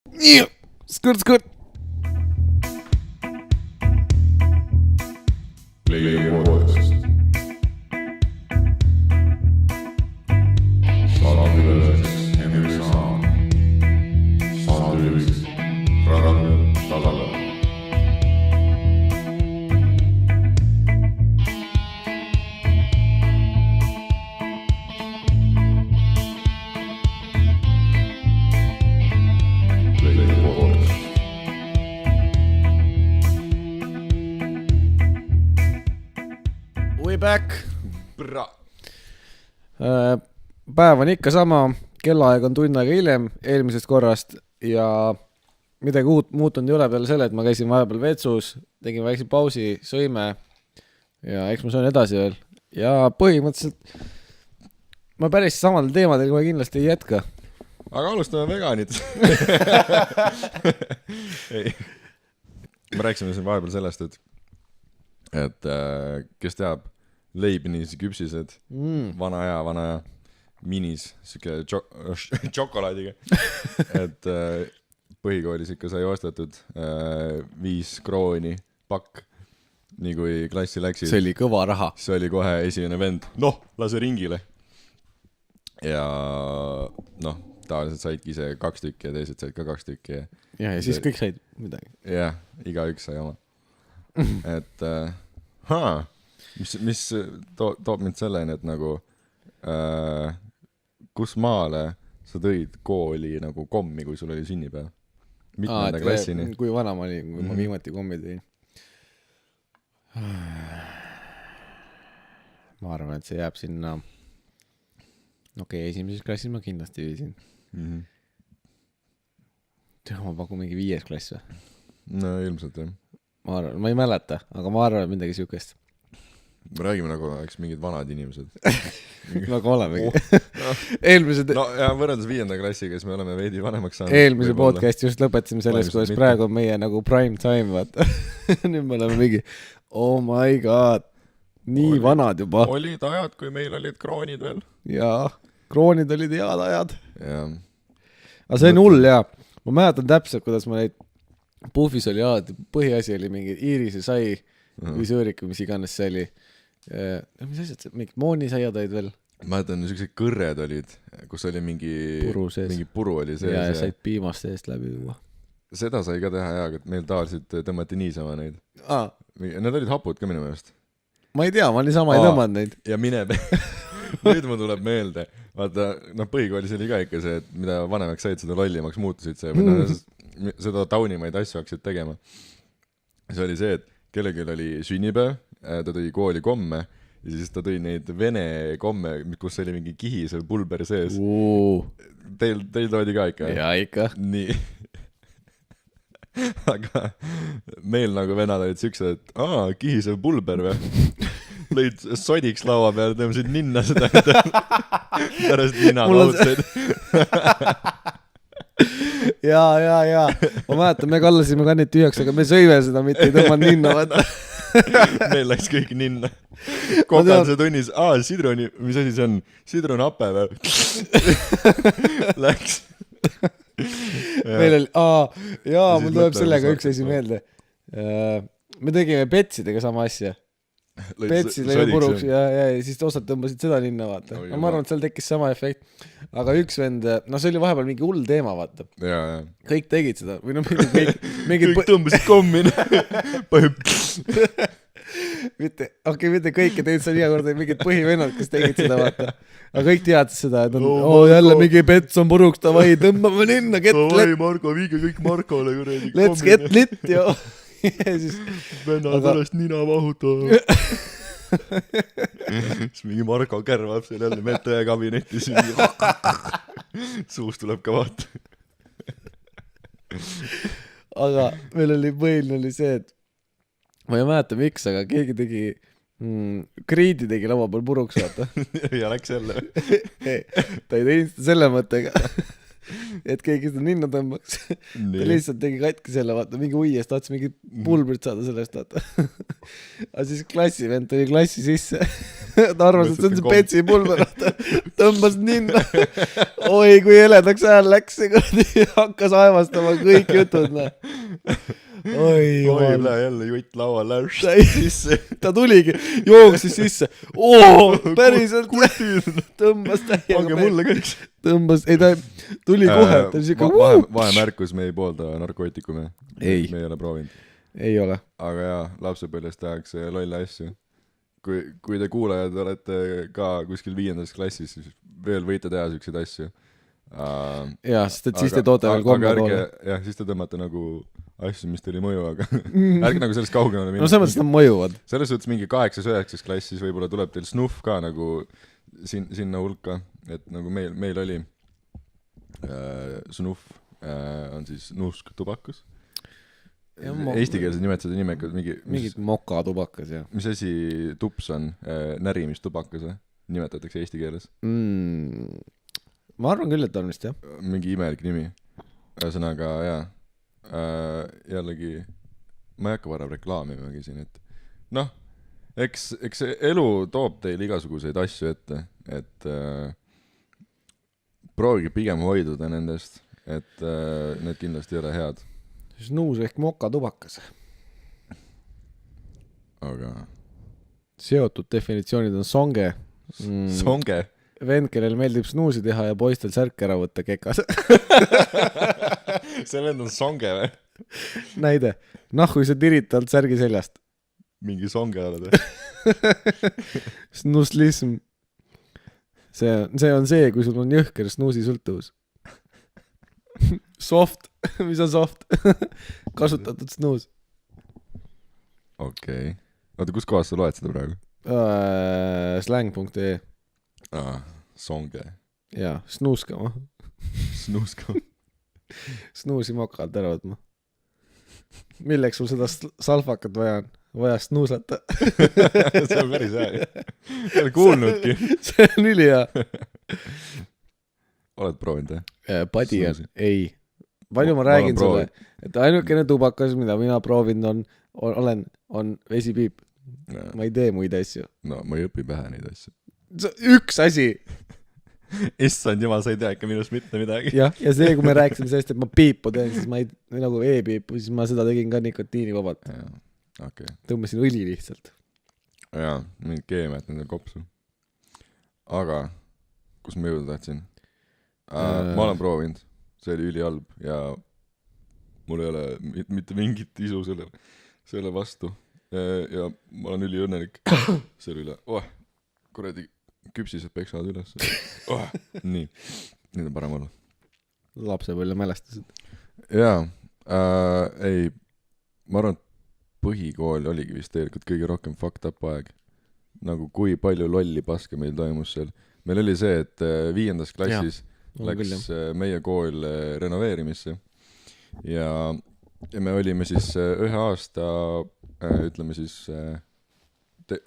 Skõrt. Leia podcast. Saade üleseks Henrik Saan. Saade üleseks Ragnar Talala. Leia podcast. We back. Bra. Päev on ikka sama, kellaaeg on tund aega hiljem eelmisest korrast ja midagi uut muutunud ei ole peale selle, et ma käisin vahepeal vetsus, tegin väikse pausi, sõime ja eks ma söön edasi veel. Ja põhimõtteliselt ma päris samadel teemadel kohe kindlasti ei jätka. Aga alustame veganid. Ei. Me rääkisime siin vahepeal sellest, et kes teab Leibnizi küpsised, vana ja minis, siuke tšokolaadiga. Et põhikoolis ikka sai ostetud 5 krooni pakk, nii kui klassi läksid. See oli kõva raha. See oli kohe esimene vend. Noh, lase ringile. Ja noh, tavaliselt saidki ise 2 tükki ja teised said ka 2 tükki. Ja siis kõik said midagi. Jah, igaüks sai oma. Et mis toob mind selleni, et nagu kus maale sa tõid kooli nagu kommi, kui sul oli sünnipäev? Mitmenda klassini? Kui vana ma olin, kui ma viimati kommi tõin? Ma arvan, et see jääb sinna esimeses klassis ma kindlasti viisin. Ma pakun mingi 5. klass või? No ilmselt jah. Ma ei mäleta, aga ma arvan, et midagi siukest. Me räägime nagu eks mingid vanad inimesed. Nagu olemegi. Eelmised... No ja võrreldes 5. klassiga, siis me oleme veidi vanemaks saanud. Eelmise podcast just lõpetasime selles, kuidas praegu on meie nagu prime time, vaata. Nüüd me oleme mingi, oh my god, nii vanad juba. Olid ajad, kui meil olid kroonid veel. Jaa, kroonid olid head ajad. Jaa. Aga see on hull, jaa. Ma mäletan täpselt, kuidas ma neid puhvis oli alati, põhiasi oli mingi iirise sai või sõõrik või mis iganes see oli. Mis asjad, mingid moonisaiad olid veel? Ma mäletan, niisugused kõrred olid, kus oli mingi puru oli sees. Ja said piimast eest läbi juba. Seda sai ka teha hea, et meil tavaliselt tõmmati niisama neid. Need olid hapud ka minu meelest. Ma ei tea, ma niisama ei tõmmanud neid. Ja nüüd ma tuleb meelde. Vaata, põhikoolis oli ka ikka see, et mida vanemaks said, seda lollimaks muutusid see. Seda taunimaid asju hakkasid tegema. See oli see, et kellelgi oli sünnipäev, ta tõi kooli komme ja siis ta tõi neid vene komme, kus oli mingi kihisev pulber sees. Teil toodi ka ikka? Jaa, ikka. Nii. Aga meil nagu venad olid siuksed, et kihisev pulber või? Lõid sodiks laua peale, tõmbasid ninna seda pärast nina laudseid. Jaa. Ma mäletan, me kallasime ka neid tühjaks, aga me sõime seda, mitte ei tõmmanud ninna, vaata. Meil läks kõik ninna. Kokalduse tunnis, sidroni, mis asi see on? Sidronappe või? Läks. Meil oli, mul tuleb sellega üks asi meelde. Me tegime petsidega sama asja. Petsid lõi puruks ja siis osad tõmbasid seda ninna, vaata. Ma arvan, et seal tekkis sama efekt. Aga üks vend, see oli vahepeal mingi hull teema, vaata. Kõik tegid seda. Või kõik tõmbasid kommina. Mitte kõik, et sa nii kord mingid põhivennad, kes tegid seda, vaata. Aga kõik teadsid seda, et jälle mingi pets on puruks, tavai, tõmbame ninna, tavai, Marko, viige kõik Markole. Let's get lit, jo. Venna pärast nina vahuta. Siis mingi Marko kärvab seal jälle metaja kabinetis. Suus tuleb ka vaata. Aga meil oli põhiline oli see, et ma ei mäleta miks, aga keegi tegi kriidi tegi laua peal puruks, vaata. Ja läks jälle. Ta ei teinud seda selle mõttega. et keegi seda ninna tõmbaks. Ta lihtsalt tegi katki selle, vaata, mingi uiest tahtis mingi pulbrit saada sellest, vaata. Aga siis klassivend tuli klassi sisse. Ta arvas, et see on see Petsi pulber, vaata. Tõmbas ninna. Oi, kui heledaks ajal läks see, hakkas aevastama kõik jutud, oi jälle jutt lauale sisse. Ta tuligi, jooksis sisse. Päriselt tõmbas täiega. Pange mulle kõik. Tõmbas, ei ta tuli kohe. Vahemärkus, me ei poolda narkootikume. Me ei ole proovinud. Ei ole. Aga jaa, lapsepõlves tehakse lolle asju. Kui te kuulajad olete ka kuskil 5. klassis, siis veel võite teha siukseid asju. Jaa, sest et siis te toote veel komme poole. Jah, siis te tõmmate nagu asju, mis teil ei mõju, aga ärge nagu sellest kaugemale minna. No selles mõttes nad mõjuvad. Selles suhtes mingi 8-9 klassis võib-olla tuleb teil snuff ka nagu sinna hulka, et nagu meil oli snuff on siis nuusk tubakas. Eestikeelsed nimetused nimekad mingid moka tubakas, jah. Mis asi tups on? Närimistubakas või? Nimetatakse eesti keeles? Ma arvan küll, et on vist, jah. Mingi imelik nimi. Ühesõnaga, jaa. Jällegi ma ei hakka varem reklaamimagi siin, et noh, eks elu toob teil igasuguseid asju ette, et proovige pigem hoiduda nendest, et need kindlasti ei ole head. Snuus ehk moka tubakas. Aga seotud definitsioonid on songe. Songe? Vend, kellel meeldib snuusi teha ja poistel särk ära võtta kekas. See vend on songe või? Näide. Kui sa tiritad särgi seljast. Mingi songe oled või? Snuslism. See on see, kui sul on jõhker snuusi sõltuvus. Soft. Mis on soft? Kasutatud snuus. Okei. Oota, kus kohas sa loed seda praegu? Slang.ee. Songe. Jaa, snuuskama. Snuuskama. Snuusi mokalt ära võtma. Milleks sul seda salfakat vaja on? Vaja snuusata. See on päris hea. Ei ole kuulnudki. See on ülihea. Oled proovinud, jah? Padi on. Ei. Palju ma räägin sulle, et ainukene tubakas, mida mina proovinud on vesipiip. Ma ei tee muid asju. No, ma ei õpi pähe neid asju. Üks asi. Issand jumal, sa ei tea ikka minust mitte midagi. Ja see, kui me rääkisime sellest, et ma piipu teen, siis ma ei, nagu e-piipu, siis ma seda tegin ka nikotiini vabalt. Okay. Tõmbasin õli lihtsalt. Jaa, mingid keemiat nendel kopsu. Aga, kus ma jõuda tahtsin? Ma olen proovinud. See oli ülihalb ja mul ei ole mitte mingit isu selle vastu. Ja ma olen üliõnnelik selle üle. Kuradi küpsised peksavad üles. Nii, nüüd on parem olla. Lapsepõlve mälestused. Jaa, ei, ma arvan, et põhikool oligi vist tegelikult kõige rohkem fucked up aeg. Nagu kui palju lolli paska meil toimus seal. Meil oli see, et 5. klassis läks meie kool renoveerimisse ja me olime siis ühe aasta, ütleme siis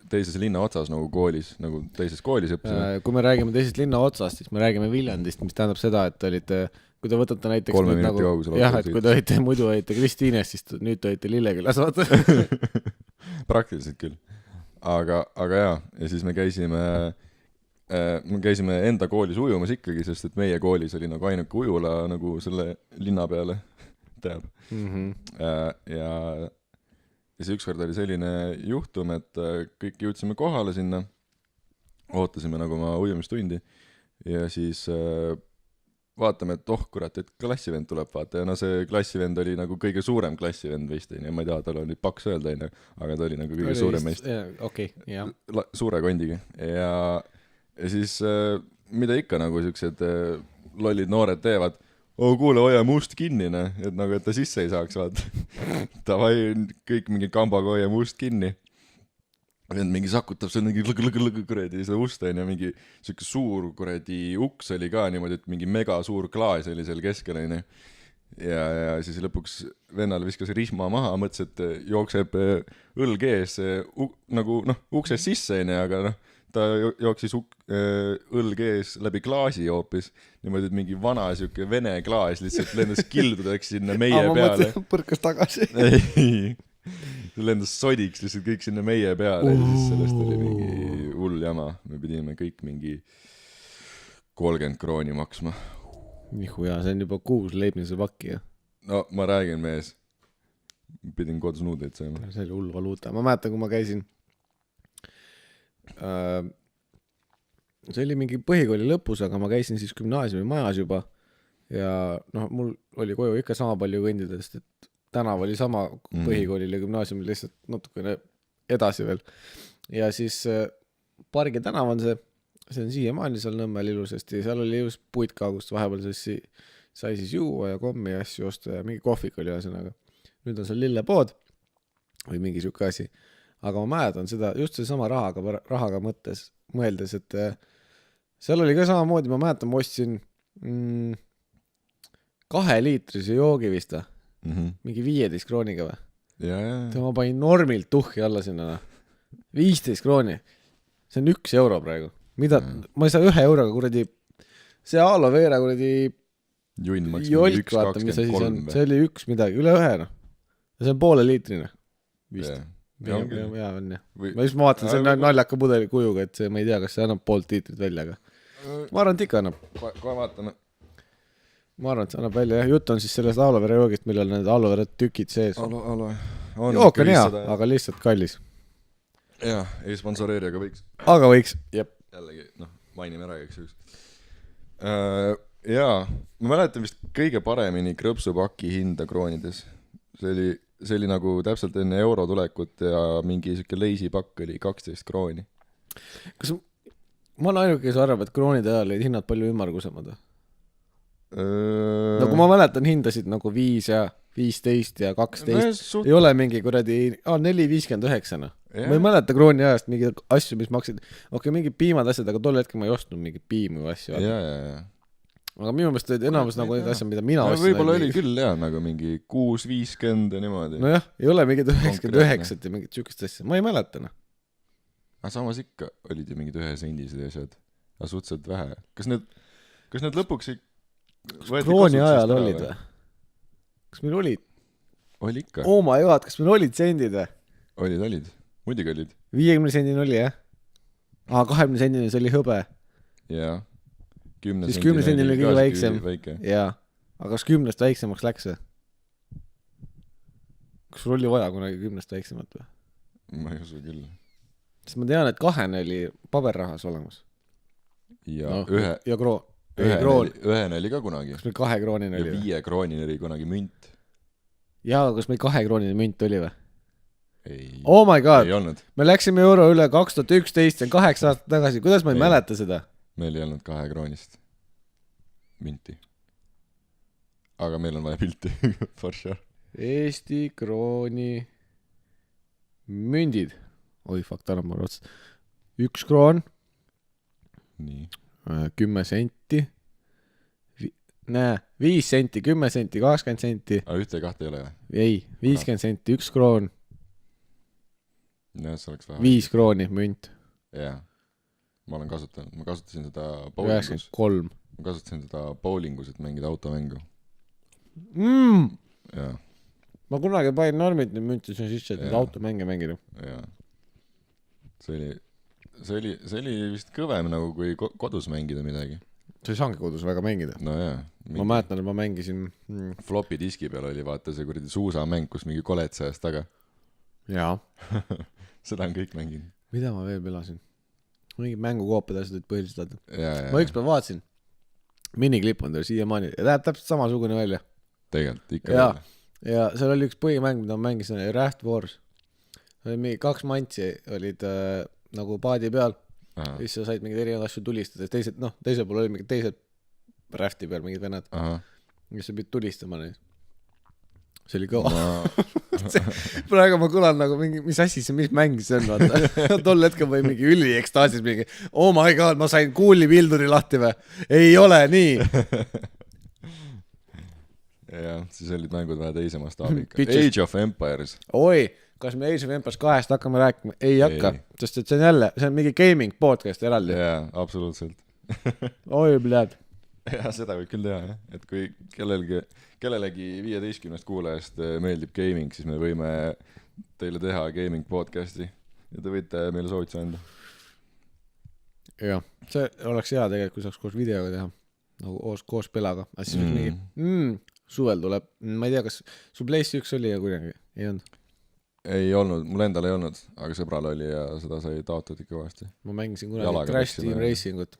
teises linna otsas nagu koolis, nagu teises koolis õppisime. Kui me räägime teisest linna otsast, siis me räägime Viljandist, mis tähendab seda, et olite, kui te võtate näiteks 3 minuti kaugusel. Jah, et kui te olite, muidu olite Kristiines, siis nüüd te olite Lillekülas, vaata. Praktiliselt küll. Aga jaa, ja siis me käisime enda koolis ujumas ikkagi, sest et meie koolis oli nagu ainuke ujula nagu selle linna peale teab. Ja siis ükskord oli selline juhtum, et kõik jõudsime kohale sinna, ootasime nagu oma ujumistundi ja siis vaatame, et kurat, et klassivend tuleb, vaata, ja see klassivend oli nagu kõige suurem klassivend vist, ma ei taha, tal oli paks öelda, aga ta oli nagu kõige suurem meist. Suure kondiga. Ja siis, mida ikka nagu siuksed lollid noored teevad, kuule, hoia must kinni, et nagu, et ta sisse ei saaks, vaata. Tavai, kõik mingi kambaga hoia must kinni. Mingi sakutab seal mingi kuradi seda usta ja mingi siuke suur kuradi uks oli ka niimoodi, et mingi mega suur klaas oli seal keskel. Ja siis lõpuks vennal viskas rihma maha, mõtles, et jookseb õlg ees nagu uksest sisse, aga ta jooksis õlg ees läbi klaasi hoopis, niimoodi, et mingi vana siuke vene klaas lihtsalt lendas kildudeks sinna meie peale. Põrkas tagasi. Ei, lendas sodiks lihtsalt kõik sinna meie peale ja siis sellest oli mingi hull jama. Me pidime kõik mingi 30 krooni maksma. Nihu jaa, see on juba 6 leibmise pakki, jah. No ma räägin, mees. Pidin kodus nuudeid saama. See oli hull valuuta. Ma mäletan, kui ma käisin see oli mingi põhikooli lõpus, aga ma käisin siis gümnaasiumi majas juba ja noh, mul oli koju ikka sama palju kõndida, sest et tänav oli sama põhikoolil ja gümnaasiumil lihtsalt natukene edasi veel. Ja siis Pargi tänav on see on siiamaani seal Nõmmel ilusasti, seal oli ilus puitka, kus vahepeal sai siis juua ja kommi ja asju osta ja mingi kohvik oli ühesõnaga. Nüüd on seal lillepood või mingi siuke asi. Aga ma mäletan seda just see sama rahaga mõeldes, et seal oli ka samamoodi, ma mäletan, ma ostsin 2-liitrise joogi vist mingi 15 krooniga või? Ja. Ma panin normilt tuhki alla sinna. 15 krooni. See on 1 euro praegu. Mida? Ma ei saa 1 euroga kuradi see aloe vera kuradi jolk, vaata, mis asi see on. See oli 1 midagi, üle 1 Ja see on 0,5 liitrine. Vist. Ja on jah. Ma just vaatan, see on naljaka pudeli kujuga, et see, ma ei tea, kas see annab 0,5 liitrit välja, aga ma arvan, et ikka annab. Kohe vaatame. Ma arvan, et see annab välja, jah. Jutt on siis sellest aloe vera joogist, millel need aloe vera tükid sees. Jook on hea, aga lihtsalt kallis. Jah, ei sponsoreeri, aga võiks. Aga võiks, jep. Jällegi, mainime ära üks. Jaa, ma mäletan vist kõige paremini krõpsupaki hinda kroonides. See oli nagu täpselt enne euro tulekut ja mingi siuke leisipakk oli 12 krooni. Kas ma olen ainuke, kes arvab, et kroonide ajal olid hinnad palju ümmargusemad? Nagu ma mäletan, hindasid nagu 5 ja 15 ja 12. Ei ole mingi kuradi 4,59. Ma ei mäleta krooni ajast mingi asju, mis maksid. Mingi piimad asjad, aga tol hetkel ma ei ostnud mingi piimi või asju. Jaa. Aga minu meelest olid enamus nagu need asjad, mida mina ostsin. Võib-olla oli küll jah, nagu mingi 6,50 ja niimoodi. Nojah, ei ole mingid 99 ja mingid sükest asja. Ma ei mäletana. Aga samas ikka olid ju mingid 1 sendised asjad. Aga suhteliselt vähe. Kas need lõpuks krooni ajal olid või? Kas meil olid? Oli ikka. Oh my god, kas meil olid sendid või? Olid. Muidugi olid. 50 sendin oli, jah? 20 sendin see oli hõbe. Jaa. Siis 10 sendin oli kõige väiksem. Jaa. Aga kas 10 väiksemaks läks see? Kas sul oli vaja kunagi 10 väiksemat või? Ma ei usu küll. Sest ma tean, et 2 oli paberrahas olemas. Ja kroon. Ühene oli ka kunagi. Kas meil 2 kroonine oli? Ja 5 kroonine oli kunagi münt. Jaa, kas meil 2 kroonine münt oli või? Ei. Oh my god. Ei olnud. Me läksime euro üle 2011 ja 8 aastat tagasi. Kuidas ma ei mäleta seda? Meil ei olnud 2 kroonist minti. Aga meil on vaja pilti. For sure. Eesti krooni mündid. Oi, fuck, ta on mul otsast. 1 kroon. Nii. 10 senti. 5 senti, 10 senti, 20 senti. Aga 1 ja 2 ei ole või? Ei, 50 senti, 1 kroon. No, see oleks vähe. 5 krooni münt. Jaa. Ma kasutasin seda bowlingus. 93. Ma kasutasin seda bowlingus, et mängida automängu. Jaa. Ma kunagi panin normid nüüd müntisin sisse, et automänge mängida. Jaa. See oli vist kõvem nagu kui kodus mängida midagi. See ei saangi kodus väga mängida. No jaa. Ma mäletan, et ma mängisin floppy diski peal oli vaata see kuradi suusamäng, kus mingi kolet seast taga. Jaa. Seda on kõik mänginud. Mida ma veel pelasin? Mingi mängukoopad asjad olid põhiliselt. Ma ükspäev vaatasin. Miniklipp on teil siiamaani. Ja läheb täpselt samasugune välja. Tegelikult, ikka välja. Ja seal oli üks põhimäng, mida ma mängisin, Raft Wars. Mingi 2 mantsi olid nagu paadi peal. Siis sa said mingid erinevad asju tulistada. Teisel pool oli mingid teised Rafti peal, mingid vennad. Mis sa pidid tulistama neid. See oli kõva. Praegu ma kõlan nagu mingi, mis asi see, mis mäng see on, vaata. Tol hetkel või mingi üliekstaasis mingi, oh my god, ma sain kuuli pilduri lahti või? Ei ole nii. Jah, siis olid mängud vähe teise mastaabika. Age of Empires. Oi, kas me Age of Empires 2 hakkame rääkima? Ei hakka, sest et see on mingi gaming podcast eraldi. Jaa, absoluutselt. Oi, bled. Ja seda võib küll teha, jah. Et kui kellelegi 15 kuulajast meeldib gaming, siis me võime teile teha gaming podcasti ja te võite meile soovituse anda. Jah, see oleks hea tegelikult, kui saaks koos videoga teha. Nagu koos pelaga. Aga siis võiks mingi suvel tuleb. Ma ei tea, kas su Place 1 oli ja kuidagi? Ei olnud? Ei olnud, mul endal ei olnud, aga sõbral oli ja seda sai taotud ikka vahesti. Ma mängisin kunagi Crash Team Racingut.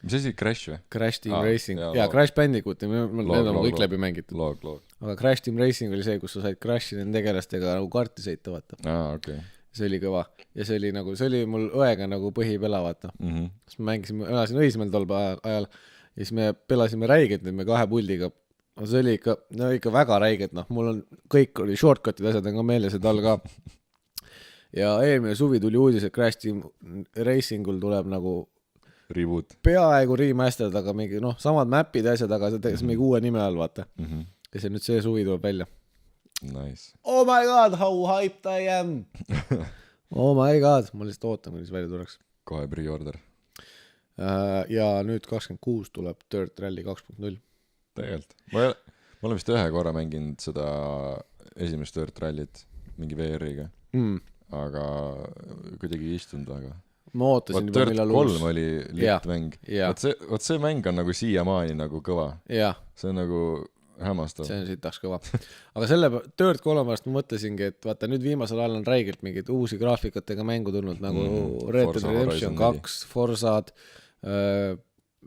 Mis asi, Crash või? Crash Team Racing. Jaa, Crash Bandicoot. Need on kõik läbi mängitud. Log. Aga Crash Team Racing oli see, kus sa said Crashi nende tegelastega nagu kaarti sõita, vaata. Okay. See oli kõva. Ja see oli mul õega nagu põhipela, vaata. Siis ma elasin Õismäel tol ajal ja siis me pelasime räigelt me 2 puldiga. See oli ikka väga räigelt, mul on kõik oli shortcutid asjad on ka meeles ja tal ka. Ja eelmine suvi tuli uudis, et Crash Team Racingul tuleb nagu reboot. Peaaegu remastered, aga mingi samad mapid ja asjad, aga see teges mingi uue nime all, vaata. Ja see nüüd see suvi tuleb välja. Nice. Oh my god, how hyped I am! Oh my god, ma lihtsalt ootan, kui see välja tuleks. Kohe pre-order. Ja nüüd 26 tuleb Dirt Rally 2.0. Tegelikult. Ma olen vist ühe korra mänginud seda esimest Dirt Rallit mingi VR-iga. Aga kuidagi ei istunud väga. Ma ootasin juba millal uus. Dirt 3 oli liit mäng. Võt see mäng on nagu siiamaani nagu kõva. See on nagu hämmastav. See on sitaks kõva. Aga selle Dirt 3 pärast ma mõtlesingi, et vaata nüüd viimasel ajal on räigelt mingeid uusi graafikatega mängu tulnud nagu Red Dead Redemption 2, Forzad,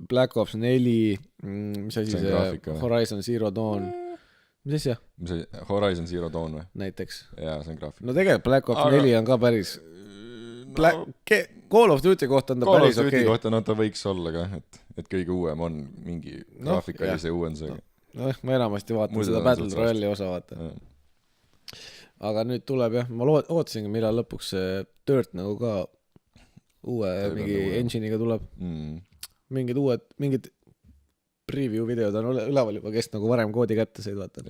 Black Ops 4, mis asi see Horizon Zero Dawn. Mis asja? Horizon Zero Dawn või? Näiteks. Jaa, see on graafika. No tegelikult Black Ops 4 on ka päris Call of Duty kohta on ta päris okei. Call of Duty kohta ta võiks olla ka, et kõige uuem on mingi graafikalise uuendusega. Ma enamasti vaatan seda Battle Royale'i osa vaata. Aga nüüd tuleb jah, ma ootasingi millal lõpuks see Dirt nagu ka uue mingi engine'iga tuleb. Mingid preview videod on üleval juba, kes nagu varem koodi kätte said vaata.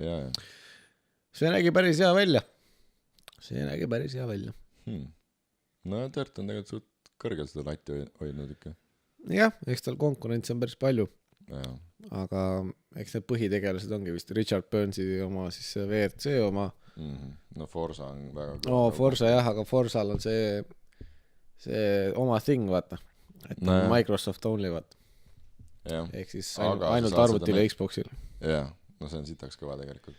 See nägi päris hea välja. No Dirt on tegelikult suht kõrgel seda latti hoidnud ikka. Jah, eks tal konkurents on päris palju. Aga eks need põhitegelased ongi vist Richard Burnsi oma, siis VRC oma. No Forza on väga no Forza jah, aga Forzal on see oma thing vaata. Et Microsoft only vaata. Ehk siis ainult arvutil ja Xboxil. Jah, no see on sitaks kõva tegelikult.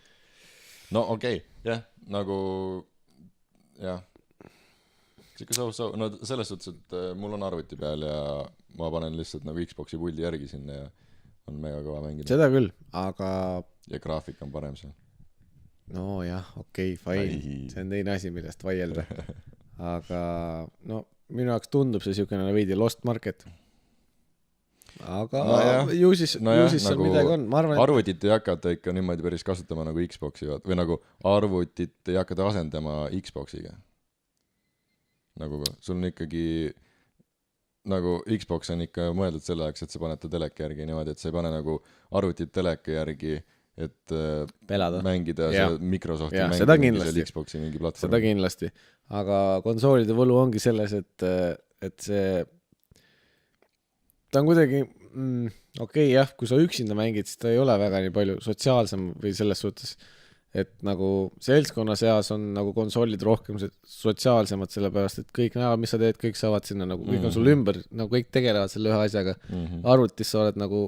No okei, jah, nagu jah. No selles suhtes, et mul on arvuti peal ja ma panen lihtsalt nagu Xboxi puldi järgi sinna ja on mega kõva mängida. Seda küll, aga ja graafik on parem seal. No jah, okei, fine. See on teine asi, millest vaielda. Aga no minu jaoks tundub see siukene veidi lost market. Aga ju siis seal midagi on. Arvutit ei hakata ikka niimoodi päris kasutama nagu Xboxi või nagu arvutit ei hakata asendama Xboxiga. Nagu sul on ikkagi nagu Xbox on ikka mõeldud selle jaoks, et sa paned ta teleka järgi niimoodi, et sa ei pane nagu arvutit teleka järgi, et pelada. Mängida see Microsofti mängida seal Xboxi mingi platvorm. Seda kindlasti. Aga konsoolide võlu ongi selles, et see ta on kuidagi okei, jah, kui sa üksinda mängid, siis ta ei ole väga nii palju sotsiaalsem või selles suhtes, et nagu seltskonna seas on nagu konsoolid rohkem sotsiaalsemad sellepärast, et kõik näevad, mis sa teed, kõik saavad sinna nagu, kõik on sul ümber, nagu kõik tegelevad selle ühe asjaga. Arvutis sa oled nagu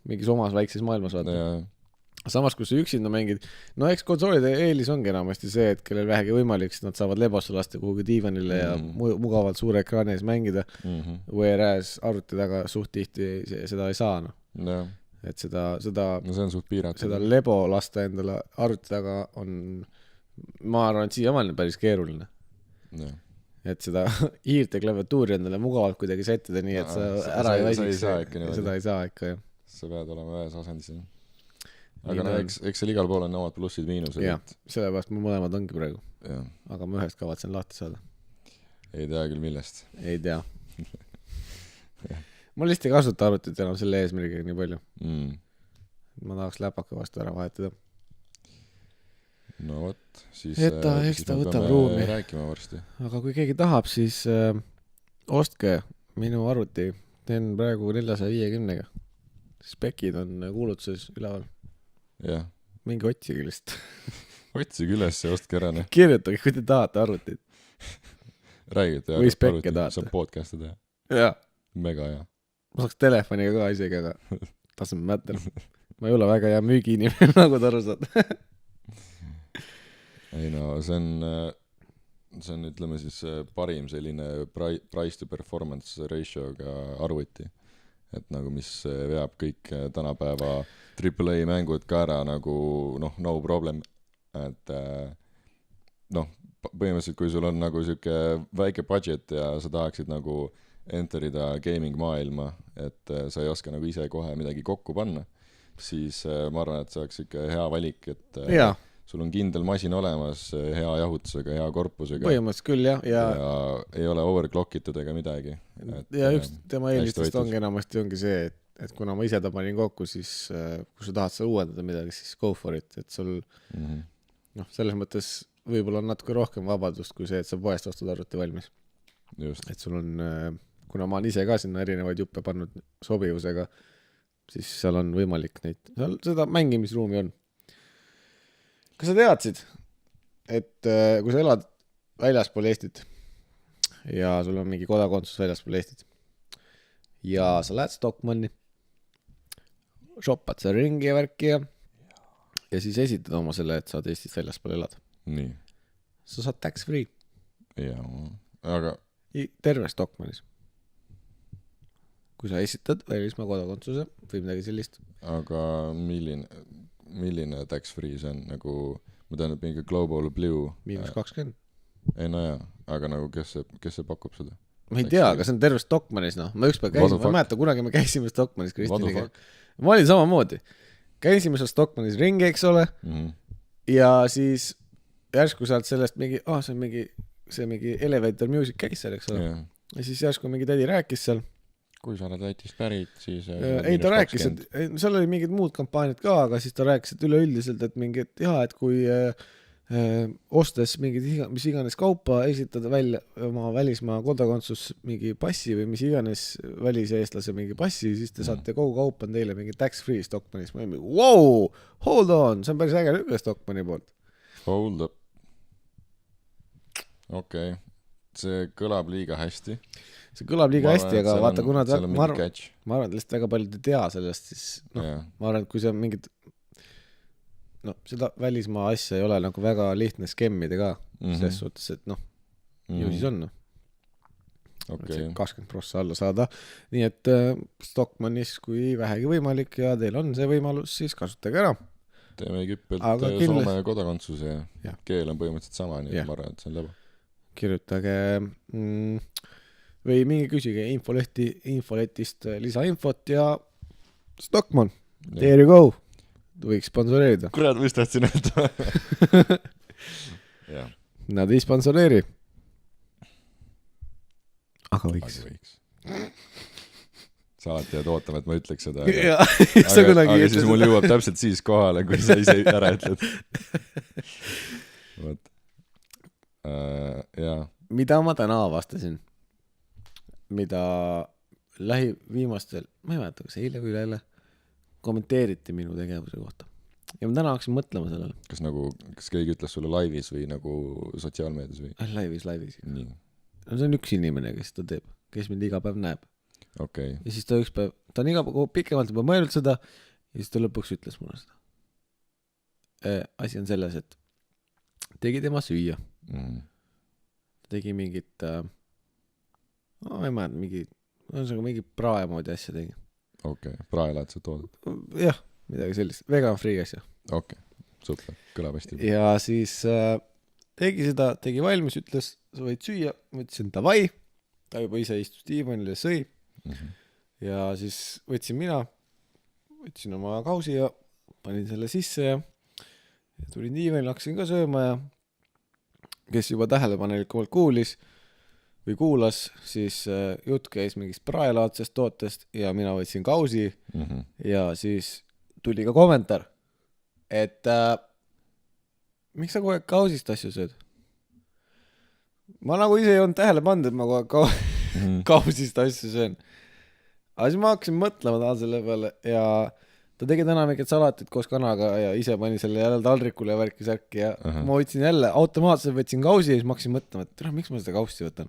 mingis omas väikses maailmas vaata. Samas, kui sa üksinda mängid, no eks konsoolide eelis ongi enamasti see, et kellel vähegi võimalik, siis nad saavad lebosse lasta kuhugi diivanile ja mugavalt suure ekraani ees mängida. Whereas arvuti taga suht tihti seda ei saa. Et seda see on suht piiratud. Seda lebo lasta endale arvuti taga on, ma arvan, et siiamaani päris keeruline. Et seda hiirte klaviatuuri endale mugavalt kuidagi settida nii, et sa ära ei väsiks. Seda ei saa ikka, jah. Sa pead olema ühes asendis. Aga no, eks seal igal pool on omad plussid miinused. Jah, sellepärast mul mõlemad ongi praegu. Aga ma ühest kavatsen lahti saada. Ei tea küll millest. Ei tea. Ma lihtsalt ei kasuta arvutit enam selle eesmärgiga nii palju. Ma tahaks läpaka vastu ära vahetada. no vot, siis eks ta võtab peame ruumi. rääkima varsti. Aga kui keegi tahab, siis ostke minu arvuti, teen praegu 450-ga. Spekid on kuulutuses üleval. Jah. Mingi otsige lihtsalt. Otsige üles ja ostke ära, ne. Kirjutage, kui te tahate arvutit. Räägite, või spekke tahate. Saab podcast'e teha. Jaa. Mega hea. Ma saaks telefoniga ka isegi, aga doesn't matter. Ma ei ole väga hea müügiinimene, nagu ta aru saad. Ei no, see on ütleme siis parim selline price to performance ratio'ga arvuti. Et nagu mis veab kõik tänapäeva AAA mängud ka ära nagu no problem. Et põhimõtteliselt kui sul on nagu siuke väike budget ja sa tahaksid nagu enterida gaming maailma, et sa ei oska nagu ise kohe midagi kokku panna, siis ma arvan, et see oleks ikka hea valik, et sul on kindel masin olemas, hea jahutusega, hea korpusega. Põhimõtteliselt küll, jah. Ja ei ole overclockitud ega midagi. Ja üks tema eelistest enamasti ongi see, et kuna ma ise ta panin kokku, siis kui sa tahad seal uuendada midagi, siis go for it. Et sul, selles mõttes võib-olla on natuke rohkem vabadust kui see, et sa poest ostud arvuti valmis. Just. Et sul on, kuna ma olen ise ka sinna erinevaid juppe pannud sobivusega, siis seal on võimalik neid, seal seda mängimisruumi on. Kas sa teadsid, et kui sa elad väljaspool Eestit ja sul on mingi kodakondsus väljaspool Eestit ja sa lähed Stockmanni, shoppad seal ringi ja värki ja siis esitad oma selle, et saad Eestis väljaspool elada. Nii. Sa saad tax free. Jaa, aga... Terve Stockmannis. Kui sa esitad välismaa kodakondsuse või midagi sellist. Aga milline tax free see on? Nagu, ma tean, et mingi Global Blue... -20. Ei, no jaa, aga nagu kes see pakub seda? Ma ei tea, aga see on terve Stockmannis, Ma ükspäev käisin, ma mäletan, kunagi me käisime Stockmannis Kristiniga. Ma olin samamoodi. Käisime seal Stockmannis ringi, eks ole, ja siis järsku sealt sellest mingi, see on mingi Elevator Music käis seal, eks ole. Ja siis järsku mingi tädi rääkis seal. Kui sa oled Lätist pärit, siis... Ei, ta rääkis, et seal oli mingid muud kampaaniad ka, aga siis ta rääkis, et üleüldiselt, et mingi, et et kui ostes mingid, mis iganes kaupa, esitada välja oma välismaa kodakondsus mingi passi või mis iganes väliseestlase mingi passi, siis te saate kogu kaupa teile mingi tax free Stockmannis. Ma olin, wow, hold on, see on päris äge nükke Stockmanni poolt. Hold up. Okei. See kõlab liiga hästi. See kõlab liiga hästi, aga vaata, kuna ma arvan, et lihtsalt väga palju te tea sellest, siis ma arvan, et kui see on mingid seda välismaa asja ei ole nagu väga lihtne skemmida ka, selles suhtes, et ju siis on. Okay. 20% alla saada. Nii et Stockmannis, kui vähegi võimalik ja teil on see võimalus, siis kasutage ära. Teeme Egipelt Soome kodakondsuse ja keel on põhimõtteliselt sama, nii et ma arvan, et see on läba. Kirjutage või mingi küsige infoletist lisainfot ja Stockmann, there you go. Võiks sponsoreerida. Kurat, mis tahtsin öelda? Nad ei sponsoreeri. Aga võiks. Sa alati jääd ootama, et ma ütleks seda. Aga siis mul jõuab täpselt siis kohale, kui sa ise ära ütled. Võt. Mida ma täna avastasin? Mida viimastel, ma ei mäleta, kas eile või üleile kommenteeriti minu tegevuse kohta. Ja ma täna hakkasin mõtlema sellele. Kas keegi ütles sulle laivis või nagu sotsiaalmeedias või? Laivis. Nii. No see on üks inimene, kes ta teeb, kes mind iga päev näeb. Okay. Ja siis ta ükspäev, ta on iga päev pikemalt juba mõelnud seda ja siis ta lõpuks ütles mulle seda. Asi on selles, et tegi tema süüa. Ta tegi mingit ma ei mäleta, mingi prae moodi asja tegi. Okei, praelaadsed toodud. Jah, midagi sellist. Vegan free asja. Okei, super, kõlab hästi. Ja siis tegi seda, tegi valmis, ütles, sa võid süüa, ma ütlesin davai, ta juba ise istus diivanile ja sõi. Ja siis võtsin oma kausi ja panin selle sisse ja tulin diivanile, hakkasin ka sööma ja kes juba tähelepanelikult kuulas, siis jutt käis mingist praelaadsest tootest ja mina võtsin kausi ja siis tuli ka kommentaar, et miks sa kogu aeg kausist asju sööd? Ma nagu ise ei olnud tähele pannud, et ma kogu aeg kausist asju söön. Aga siis ma hakkasin mõtlema tahan selle peale ja ta tegi täna mingit salatit koos kanaga ja ise pani selle jälle taldrikule ja värki särki ja ma võtsin jälle, automaatselt võtsin kausi ja siis ma hakkasin mõtlema, et miks ma seda kausti võtan.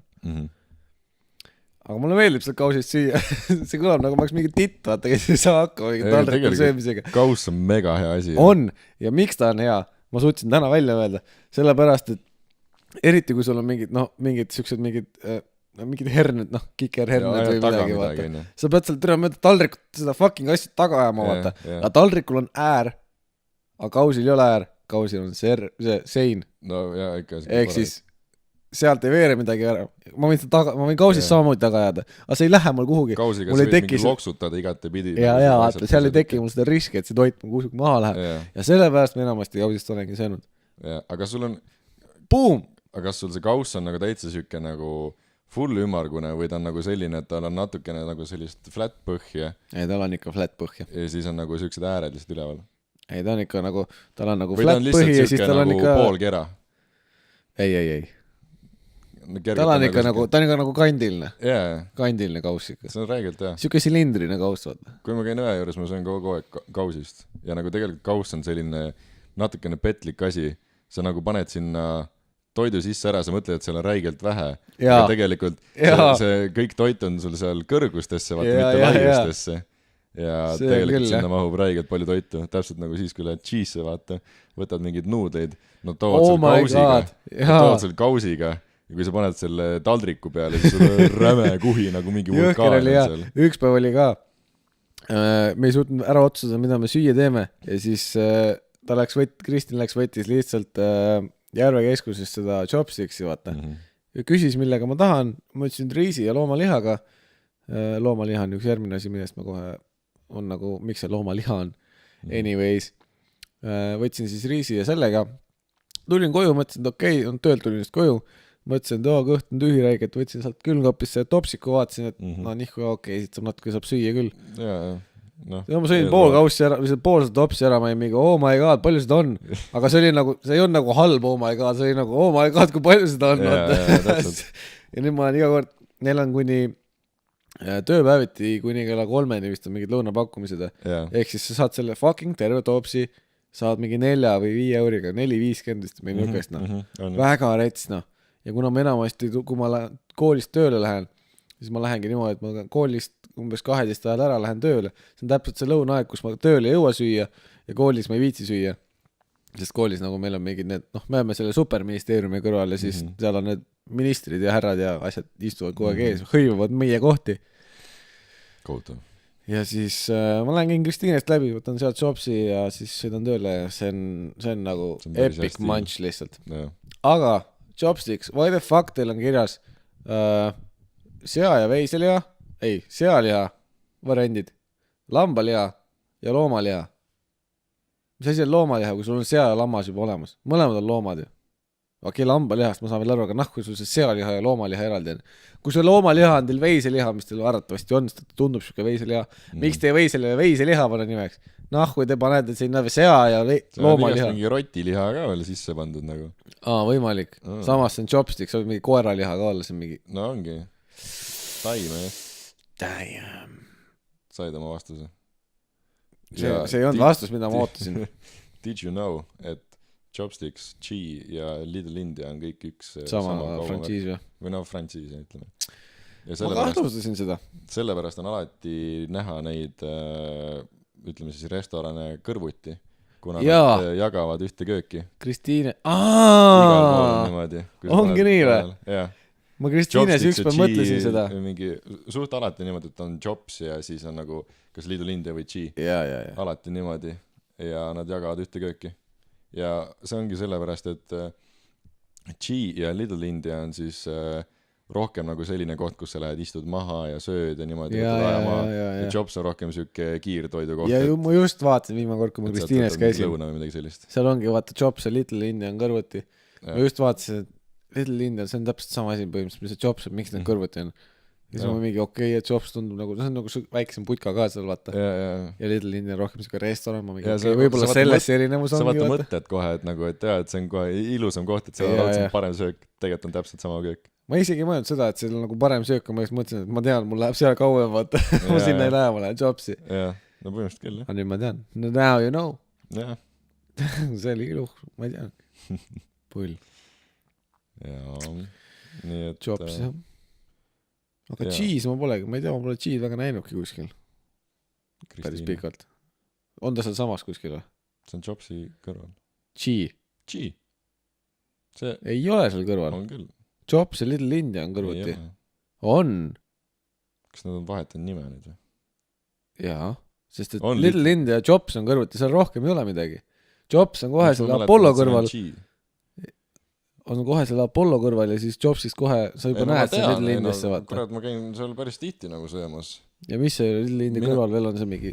Aga mulle meeldib seda kausist süüa. See kõlab nagu ma oleks mingi titt, vaata, kes ei saa hakkama mingi taldrikul söömisega. Kaus on mega hea asi. On ja miks ta on hea? Ma suutsin täna välja öelda, sellepärast, et eriti kui sul on mingid siuksed mingid herned, kikerherned või midagi, vaata. Sa pead seal türa mööda taldrikut seda fucking asja taga ajama, vaata. Aga taldrikul on äär, aga kausil ei ole äär, kausil on see sein. No jaa, ikka. Ehk siis sealt ei veere midagi ära. Ma võin kausist samamoodi taga ajada, aga see ei lähe mul kuhugi. Kausiga sa võid mingi loksutada igate pidi. Ja, vaata, seal ei teki mul seda riski, et see toit kuhugi maha läheb. Ja sellepärast me enamasti kausist olengi söönud. Aga sul on... Boom! Aga kas sul see kauss on nagu täitsa süüke nagu full ümargune või ta on nagu selline, et tal on natukene nagu sellist flat põhja? Ei, tal on ikka flat põhja. Ja siis on nagu süüksed ääred lihtsalt üleval? Ei, ta on ikka nagu, tal on nagu flat põhi ja siis tal on ikka... pool kera? Ei. Tal on ikka nagu, ta on ikka nagu kandiline. Kandiline kauss ikka. See on räigelt, jah. Siuke silindrine kauss, vaata. Kui ma käin õe juures, ma söön kogu aeg kausist. Ja nagu tegelikult kauss on selline natukene petlik asi. Sa nagu paned sinna toidu sisse ära, sa mõtled, et seal on räigelt vähe. Aga tegelikult see kõik toit on sul seal kõrgustesse, vaata, mitte laiustesse. Ja see tegelikult küll, sinna mahub räigelt palju toitu. Täpselt nagu siis, kui lähed cheese, vaata, võtad mingid nuudleid, no tood seal kausiga ja kui sa paned selle taldriku peale, siis sul on räme kuhi nagu mingi vulkaan seal. Üks päev oli ka, me ei suutnud ära otsustada, mida me süüa teeme ja siis Kristin võttis lihtsalt Järvekeskusest seda chopsticks'i, vaata. Ja küsis, millega ma tahan. Ma ütlesin riisi ja loomalihaga. Loomaliha on üks järgmine asi, millest ma kohe on nagu, miks see loomaliha on. Anyways. Võtsin siis riisi ja sellega. Tulin koju, mõtlesin, et okei, on töölt tulin just koju. Mõtlesin, et kõht on tühi räiget. Võtsin sealt külmkapisse topsiku, vaatasin, et nihku okei, siit natuke saab süüa küll. No, ma sõin pool kaussi ära, või pool seda topsi ära, ma ei mingi, oh my god, palju seda on. Aga see oli nagu, see ei olnud nagu halb, oh my god, see oli nagu, oh my god, kui palju seda on. Ja nüüd ma olen iga kord, neil on kuni tööpäeviti, kuni kella 3-ni vist on mingid lõunapakkumised. Ehk siis sa saad selle fucking terve topsi, saad mingi 4 või 5 euriga, 4.50 vist meil nukest, väga rets, Ja kuna ma enamasti, kui ma koolist tööle lähen, siis ma lähengi niimoodi, et ma koolist umbes 12 ajal ära lähen tööle. See on täpselt see lõunaaeg, kus ma tööle ei jõua süüa ja koolis ma ei viitsi süüa. Sest koolis nagu meil on mingid need, me oleme selle superministeeriumi kõrval ja siis seal on need ministrid ja härrad ja asjad istuvad kogu aeg ees, hõivavad meie kohti. Kohutav. Ja siis ma lähen Kristiinest läbi, võtan sealt shopsi ja siis sõidan tööle ja see on nagu epic munch lihtsalt. Aga chopsticks, why the fuck teil on kirjas sea ja veiseliha, sealiha variandid, lambaliha ja loomaliha. Mis asi on loomaliha, kui sul on sea ja lammas juba olemas? Mõlemad on loomad ju. Okei, lambalihast ma saan veel aru, aga kui sul see sealiha ja loomaliha eraldi on. Kui see loomaliha on teil veiseliha, mis teil arvatavasti on, sest tundub siuke veiseliha. Miks te veiseliha pane nimeks? Kui te panete sinna sea ja loomaliha. See on mingi rotiliha ka veel sisse pandud nagu. Võimalik. Samas see on chopsticks, mingi koeraliha ka olla, see on mingi... No ongi. Taime, jah. Damn. Said oma vastuse. See ei olnud vastus, mida ma ootasin. Did you know, et Chopsticks, Chi ja Little India on kõik üks sama frantsiis või frantsiis, ütleme. Ma kahtlustasin seda. Sellepärast on alati näha neid, ütleme siis restorane kõrvuti, kuna nad jagavad ühte kööki. Kristiine. Igal pool niimoodi. Ongi nii või? Jah. Ma Kristiines ükspäev mõtlesin seda. Mingi suht alati niimoodi, et on Chops ja siis on nagu kas Little India või Chi. Alati niimoodi. Ja nad jagavad ühte kööki. Ja see ongi sellepärast, et Chi ja Little India on siis rohkem nagu selline koht, kus sa lähed, istud maha ja sööd ja niimoodi. Ja Chops on rohkem siuke kiirtoidu koht. Ja ma just vaatasin viimane kord, kui ma Kristiines käisin. Seal ongi vaata Chops ja Little India on kõrvuti. Ma just vaatasin, et Little India, see on täpselt sama asi põhimõtteliselt, mis see Chops on, miks need kõrvuti on. ja siis ma mingi okei, et Jobs tundub nagu, see on nagu väiksem putka ka seal, vaata. Ja Little India on rohkem siuke restoran, ma mingi okei, võib-olla selles erinevus ongi. Sa vaata mõtted kohe, et nagu, et jaa, et see on kohe ilusam koht, et seal on raudselt parem söök, tegelikult on täpselt sama köök. Ma isegi ei mõelnud seda, et seal on nagu parem söök, ma just mõtlesin, et ma tean, mul läheb seal kauem, vaata. Ma sinna ei lähe, ma lähen Jobsi. Jah, no põhimõtteliselt küll, jah. Aga nüüd ma tean. No now you know. Jah. See oli ilu, ma ei tea. Pull. Jaa, nii et... Jobs, jah. Aga cheese ma polegi, ma ei tea, ma pole cheese väga näinudki kuskil. Päris pikalt. On ta seal samas kuskil või? See on Jobsi kõrval. Cheese. See... Ei ole seal kõrval. On küll. Jobs ja Little India on kõrvuti. On. Kas nad on vahetanud nime nüüd või? Jaa, sest et on Little India ja Jobs on kõrvuti, seal rohkem ei ole midagi. Jobs on kohe selle Apollo kõrval. On kohe selle Apollo kõrval ja siis Jobsist kohe, sa juba näed see Little Indiasse, vaata. Kurat, ma käin seal päris tihti nagu söömas. Ja mis see Little India kõrval veel on see mingi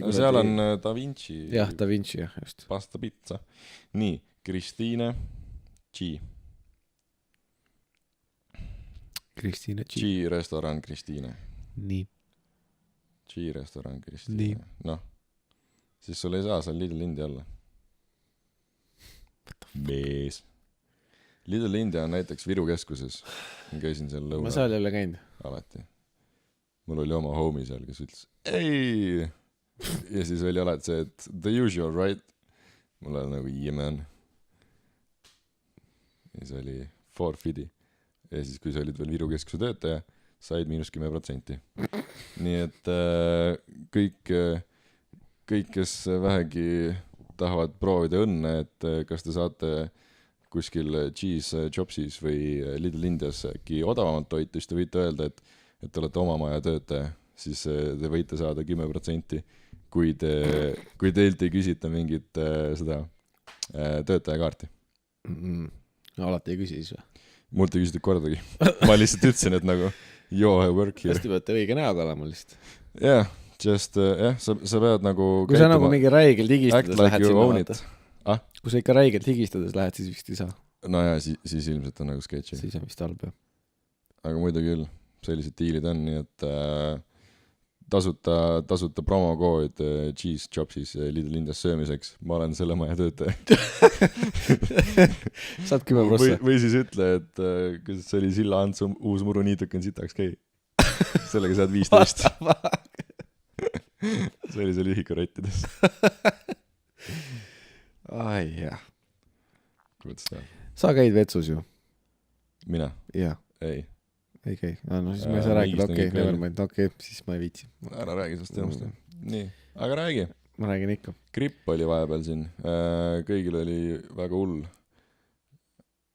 no, seal on Da Vinci. Jah, Da Vinci, jah, just. Pasta pizza. Nii, Kristiine G. Kristiine G. G restoran Kristiine. Nii. G restoran Kristiine. Noh, siis sul ei saa seal Little India olla. Mees. Little India on näiteks Viru keskuses. Ma käisin seal lõuna. Ma seal ei ole käinud. Alati. Mul oli oma homie seal, kes ütles, ei. Ja siis oli alati see, et the usual, right? Mul oli nagu, yeah man. Ja siis oli forfeidi. Ja siis, kui sa olid veel Viru keskuse töötaja, said -10%. Nii et kõik, kes vähegi tahavad proovida õnne, et kas te saate kuskil Cheese Jobsis või Little Indias äkki odavamat toitu, siis te võite öelda, et te olete oma maja töötaja, siis te võite saada 10%, kui teilt ei küsita mingit seda töötajakaarti. Alati ei küsi siis või? Mult ei küsitud kordagi. Ma lihtsalt ütlesin, et nagu yo, I work here. Hästi peate õige näoga olema lihtsalt. Jah, just, sa pead nagu kui sa nagu mingi räigelt higistades like lähed sinna vaata. Kui sa ikka räigelt higistades lähed, siis vist ei saa. No ja, siis ilmselt on nagu sketši. Siis on vist halb, jah. Aga muidu küll, sellised diilid on, nii et tasuta promokood Cheese Jobsis Little Indias söömiseks. Ma olen selle maja töötaja. Saad 10%. Või siis ütle, et kuidas see oli Silla Ants uus muru niituk on sitaks käi. Sellega saad 15. See oli seal ühikorottides. Ai jah. Kuidas ta? Sa käid vetsus ju? Mina? Jah. Ei käi. No siis ma ei saa rääkida, nevermind, siis ma ei viitsi. Ära räägi sellest teemast. Nii, aga räägi. Ma räägin ikka. Gripp oli vahepeal siin. Kõigil oli väga hull.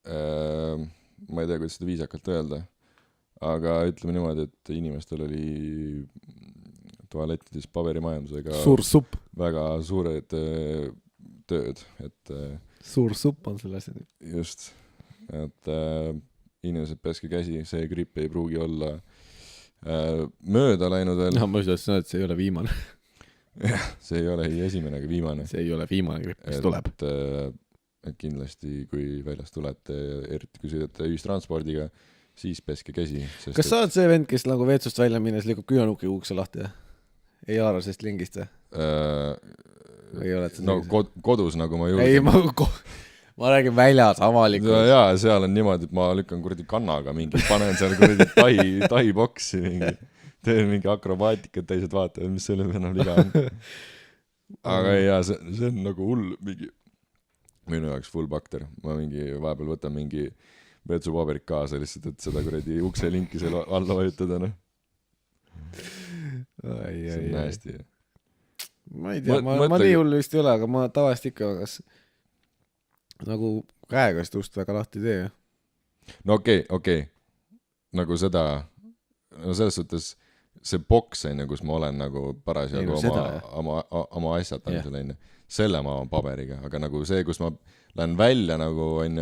Ma ei tea, kuidas seda viisakalt öelda. Aga ütleme niimoodi, et inimestel oli tualettides paberimajandusega suur supp. Väga suured tööd. Suur supp on selle asja. Just. Et inimesed peske käsi, see gripp ei pruugi olla mööda läinud veel. No, ma ütlesin, et see ei ole viimane. Jah, see ei ole ei esimene ega viimane. See ei ole viimane gripp, mis tuleb. Et kindlasti, kui väljast tulete, eriti kui sõidate ühistranspordiga, siis peske käsi. Kas sa oled see vend, kes nagu veetsust välja minnes liigub küünanukki ukse lahti? Ei haara sest lingist või? No kodus nagu ma julgen. Ei, ma räägin väljas avalikult. Jaa, seal on niimoodi, et ma lükkan kuradi kannaga mingi, panen seal kuradi tahi boksi mingi, teen mingi akrobaatikat, teised vaatavad, mis selle enam liga on. Aga jaa, see on nagu hull mingi, minu jaoks full bakter. Ma mingi vahepeal võtan mingi vetsupaberit kaasa lihtsalt, et seda kuradi ukse linki selle alla vajutada, noh. See on hästi. Ma ei tea, ma nii hull vist ei ole, aga ma tavaliselt ikka kas nagu käega seda ust väga lahti tee. No okei. Nagu seda, no selles suhtes see boks on, kus ma olen nagu parasjagu oma asjad on selle enne. Selle ma olen paberiga, aga nagu see, kus ma lähen välja nagu on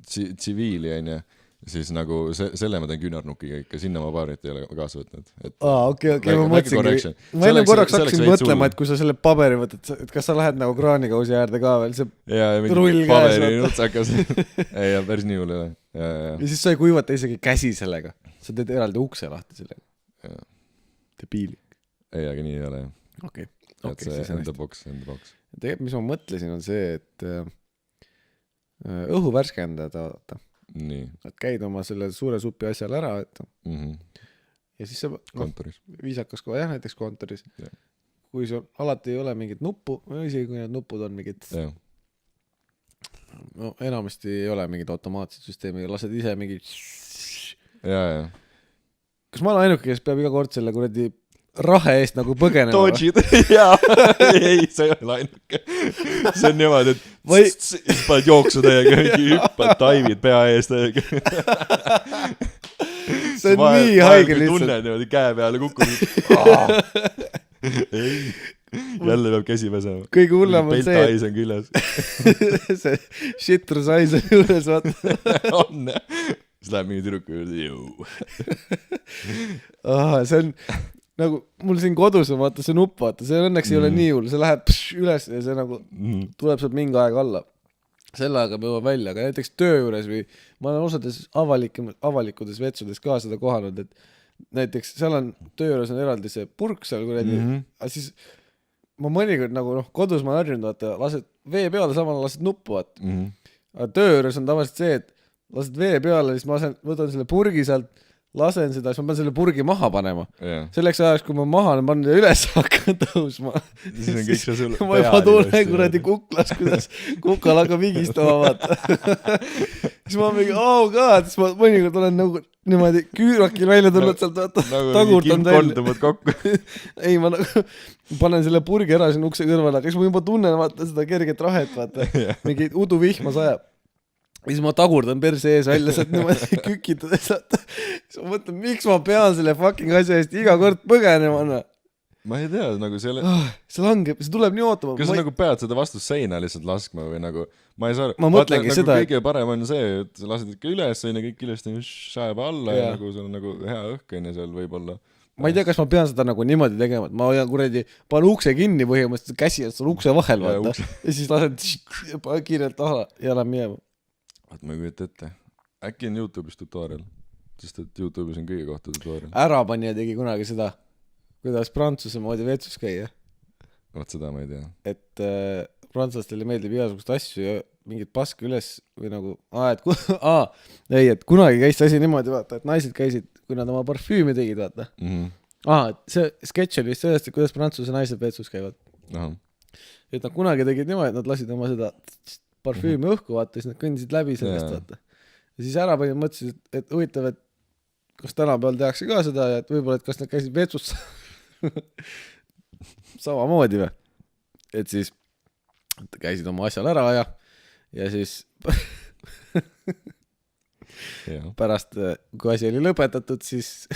tsiviili on siis nagu selle ma teen küünarnukiga ikka, sinna ma paberit ei ole kaasa võtnud. Okei, ma mõtlesingi. Ma enne korraks hakkasin mõtlema, et kui sa selle paberi võtad, et kas sa lähed nagu kraanikausi äärde ka veel, see trull käes. Paberi nutsakas. Ei, päris nii hull ei ole. Ja siis sa ei kuivata isegi käsi sellega. sa teed eraldi ukse lahti sellega. Debiilik. Ei, aga nii ei ole. Okei. Et see enda boks. Tegelikult, mis ma mõtlesin, on see, et õhu värskendada, vaata. Nii. Et käid oma selle suure supi asjal ära, et ja siis sa kontoris. Viisakas kohe, jah, näiteks kontoris. Ja. Kui sul alati ei ole mingit nuppu, isegi kui need nupud on mingid no enamasti ei ole mingid automaatsed süsteemi, lased ise mingi ja. Kas ma olen ainuke, kes peab iga kord selle kuradi rahe eest nagu põgenema? Dodžid, jaa. Ei, see ei ole ainuke. See on niimoodi, et siis paned jooksu täiega, hüppad taivid pea eest täiega. See on nii haige lihtsalt. Tunned niimoodi käe peale kukkunud. Ei, jälle peab käsi pesema. Kõige hullem on see, peltais on küljes. see shitrusais on juures, vaata. On, siis läheb mingi tüdruku juurde, see on nagu, mul siin kodus on vaata see nupp, vaata, see õnneks ei ole nii hull, see läheb üles ja see nagu tuleb sealt mingi aeg alla. Selle aega me jõuame välja, aga näiteks töö juures või ma olen osades avalikudes vetsudes ka seda kohanud, et näiteks seal on töö juures on eraldi see purk seal kuradi, aga siis ma mõnikord nagu kodus ma harjunud, vaata, lased vee peale, samal lased nuppu, vaata. Aga töö juures on tavaliselt see, et lased vee peale, siis ma võtan selle purgi sealt, lasen seda, siis ma pean selle purgi maha panema. Selleks ajaks, kui ma maha panen ja üles hakkan tõusma. Siis on kõik see sul ma juba tunnen kuradi kuklas, kuidas kukal hakkab vigistama, vaata. Siis ma mingi, siis ma mõnikord olen nagu niimoodi küürakil välja tulnud sealt, vaata. Nagu kolduvad kokku. Ei, ma nagu panen selle purgi ära siin ukse kõrvale, aga siis ma juba tunnen, vaata, seda kerget rahet, vaata. Mingi udu vihma sajab. Siis ma tagurdan perse ees välja, saad niimoodi kükitades, siis ma mõtlen, miks ma pean selle fucking asja eest iga kord põgenema, Ma ei tea, nagu see langeb, see tuleb nii ootama. Kas sa nagu pead seda vastu seina lihtsalt laskma või nagu, ma ei saa ma mõtlengi nagu seda, kõige parem on see, et sa lased ikka üles, kõik ilusti šajab alla ja nagu sul on nagu hea õhk seal võib-olla. Ma ei tea, kas ma pean seda nagu niimoodi tegema, et ma kuradi panen ukse kinni põhimõtteliselt, käsi on seal ukse vahel, vaata. Ja siis lasen kiirelt taha ja lähen minema. Vaat ma ei kujeta ette. Äkki on YouTube'is tutorial, sest et YouTube'is on kõige kohta tutorial. Ärapanija tegi kunagi seda, kuidas Prantsuse moodi vetsus käia. Vaat seda ma ei tea. Et prantslastele meeldib igasugust asju ja mingid paske üles või nagu, et kunagi käis see asi niimoodi, vaata, et naised käisid, kui nad oma parfüümi tegid, vaata. See sketš oli vist sellest, et kuidas Prantsuse naised vetsus käivad. Et nad kunagi tegid niimoodi, et nad lasid oma seda parfüümi õhku, vaata, siis nad kõndisid läbi sellest, vaata. Ja siis ära pani mõtlesid, et huvitav, et kas tänapäeval tehakse ka seda ja et võib-olla, et kas nad käisid vetsus samamoodi või. Et siis käisid oma asjal ära ja siis pärast, kui asi oli lõpetatud, siis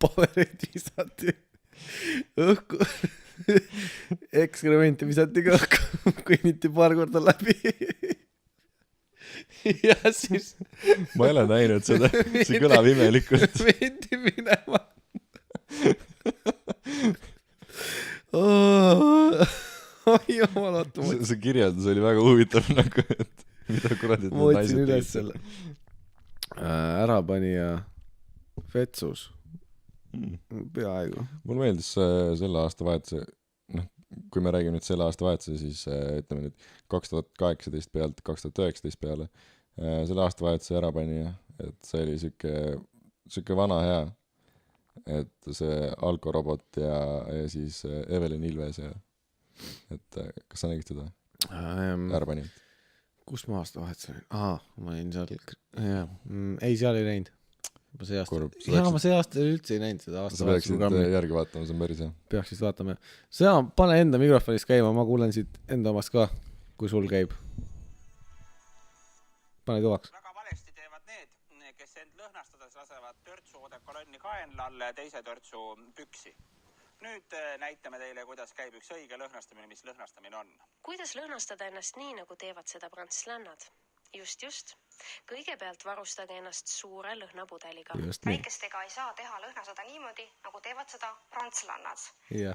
paberid visati õhku. Ekskrementi visati ka õhku, kõnniti paar korda läbi. Ja siis ma ei ole näinud seda, see kõlab imelikult. Vendi minema. See kirjeldus oli väga huvitav nagu, et mida kuradit ma otsin üles selle ärapanija vetsus peaaegu. Mul meeldis selle aasta vahetuse, kui me räägime nüüd selle aasta vahetuse, siis ütleme nüüd 2018 pealt 2019 peale selle aasta vahetuse ärapanija, et see oli siuke vana hea, et see alkorobot ja siis Evelyn Ilves ja et kas sa nägid seda ärapanijat? Kus ma aasta vahetus olin? Ma olin seal ei, seal ei näinud ma see aasta üldse ei näinud seda aasta. Sa peaksid järgi vaatama, see on päris hea. Peaksid vaatama, jah. Pane enda mikrofonis käima, ma kuulen siit enda omast ka, kui sul käib. Pane kõvaks. Väga valesti teevad need, kes end lõhnastades lasevad törtsu odekolonni kaenla alla ja teise törtsu püksi. Nüüd näitame teile, kuidas käib üks õige lõhnastamine, mis lõhnastamine on. Kuidas lõhnastada ennast nii, nagu teevad seda prantslannad? Just. Kõigepealt varustage ennast suure lõhnapudeliga. Väikestega ei saa teha lõhnasada niimoodi, nagu teevad seda prantslannad.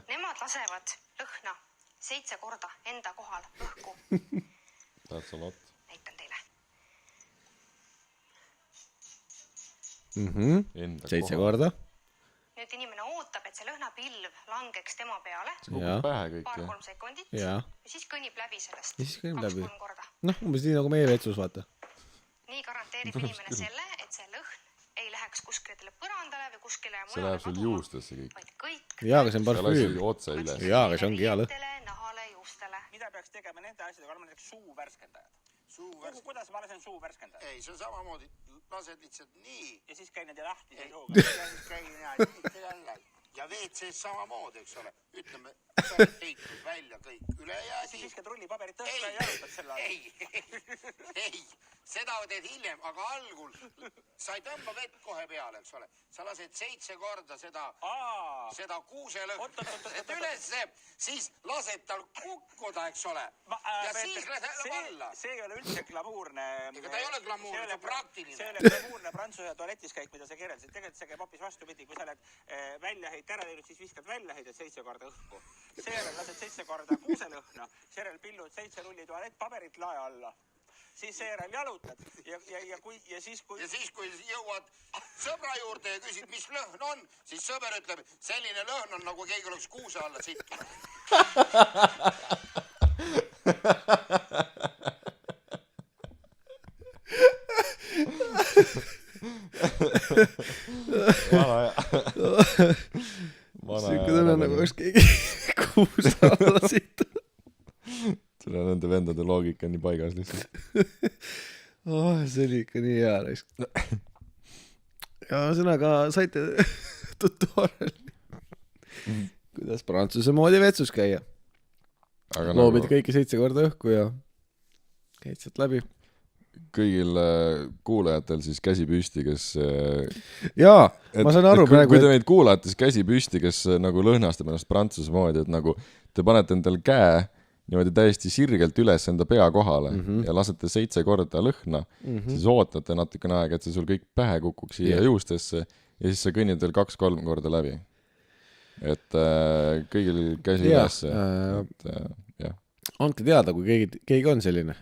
Nemad lasevad lõhna 7 korda enda kohal õhku. That's a lot. Näitan teile. enda 7 korda. Nüüd inimene ootab, et see lõhnapilv langeks tema peale. See kukub pähe kõik. 2-3 sekundit. Ja siis kõnnib läbi sellest. Ja siis kõnnib läbi. 2-3 korda. Umbes nii nagu meie vetsus, vaata. Nii garanteerib inimene selle, et see lõhn ei läheks kuskile põrandale või kuskile see läheb sul juustesse kõik. Jaa, aga see on see parfüüm. läks otse üles. Jaa, aga see ongi hea lõhn. Nahale, juustele. Mida peaks tegema nende asjadega, oleme näiteks suu värskendajad. Kuidas ma lasen suu värskendajad? Ei, see on samamoodi. Lased lihtsalt nii. Ja siis käin nende lahti ja suuga. Ja siis käin jälle. Ja WC-s samamoodi, eks ole. Ütleme, sa oled heitud välja kõik üle ja siis viskad rullipaberit tõsta ja jalutad selle all. Ei, seda teed hiljem, aga algul sa ei tõmba vett kohe peale, eks ole. Sa lased 7 korda seda kuuselõhn ülesse, siis lased tal kukkuda, eks ole. Ja siis lähed alla. See ei ole üldse glamuurne. Ega ta ei ole glamuurne, see on praktiline. See ei ole glamuurne prantsuse tualetiskäik, mida sa keerelsid. Tegelikult see käib hoopis vastupidi, kui sa oled väljaheit ära teinud, siis viskad väljaheidet 7 korda õhku. Seejärel lased 7 korda kuuselõhna, seejärel pillud 7 rulli tualettpaberit lae alla. Siis seejärel jalutad ja siis kui jõuad sõbra juurde ja küsid, mis lõhn on, siis sõber ütleb, selline lõhn on, nagu keegi oleks kuuse alla sitkinud. Siuke tunne nagu oleks keegi kuuse alla siit. Selle nende vendade loogika on nii paigas lihtsalt. See oli ikka nii hea raisk. Ja sõnaga saite tutoriali. Kuidas prantsuse moodi vetsus käia. Loobid kõiki 7 korda õhku ja käid sealt läbi. Kõigil kuulajatel siis käsi püsti, kes... Jaa, ma saan aru praegu... Kui te meid kuulate, siis käsi püsti, kes nagu lõhnastab ennast prantsuse moodi, et nagu te panete endal käe niimoodi täiesti sirgelt üles enda pea kohale ja lasete 7 korda lõhna, siis ootate natukene aega, et see sul kõik pähe kukuks siia juustesse ja siis sa kõnnid veel 2-3 korda läbi. Et kõigil käsi üles. Andke teada, kui keegi on selline.